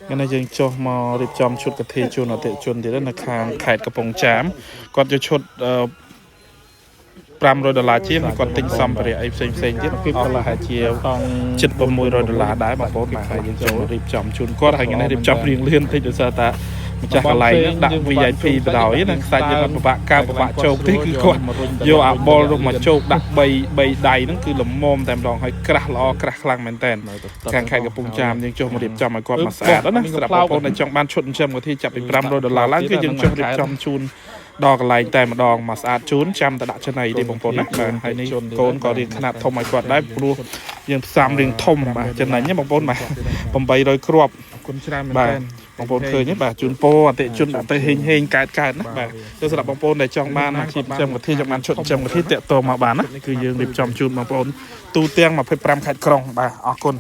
งั้นយើងចុះមករៀបចំឈុតកធាជូនអតិជនទៀតនៅខាងខេត្តកំពង់ចាមគាត់យកឈុត$500ជាងគាត់ទិញសម្ភារៈអីផ្សេងទៀតគឺប្រហែលជាជិត$600ដែរបងប្អូនបាទហើយយើងចូលរៀបចំជូនគាត់ហើយថ្ងៃនេះរៀបចំរៀងលឿនតិចដោយសារតែម្ចាស់កន្លែងហ្នឹងដាក់ VIP បដ ாய் ណាខ្សាច់យើងអត់ពិបាកការពិបាកជោគទេគឺគាត់យកអាបលនោះមកជោគដាក់3ដៃហ្នឹងគឺល្មមតែម្ដងហើយក្រាស់ល្អក្រាស់ខ្លាំងមែនតើខាងខេត្តកំពង់ចាមយើងចុះមករៀបចំឲ្យគាត់មកស្អាតណាសម្រាប់បងប្អូនដែលចង់បានឈុតចិញ្ចឹមកធាចាប់ពី$500ឡើងគឺយើងចុះរៀបចំជូនដល់កន្លែងតែម្ដងមកស្អាតជូនចាំតែដាក់ចំណីទេបងប្អូនណាបាទហើយនេះកូនក៏រៀងខ្នាតធំឲ្យគាត់ដែរព្រោះយើងផ្សំរៀងធំបាទចំណេញណាបងប្អូនបាទ800គ្រាប់អរគុណច្រើនមែនតើបងប្អូនឃើញទេបាទជូនពោអតិជនដាក់ទៅហេងកើតណាបាទទៅសម្រាប់បងប្អូនដែលចង់បានអាជីពចិញ្ចឹមកាធីចង់បានឈុតចិញ្ចឹមកាធីតាក់ទងមកបានណាគឺយើងរៀបចំជូនបងប្អូនទូទាំង25ខេត្តក្រុងបាទអរគុណ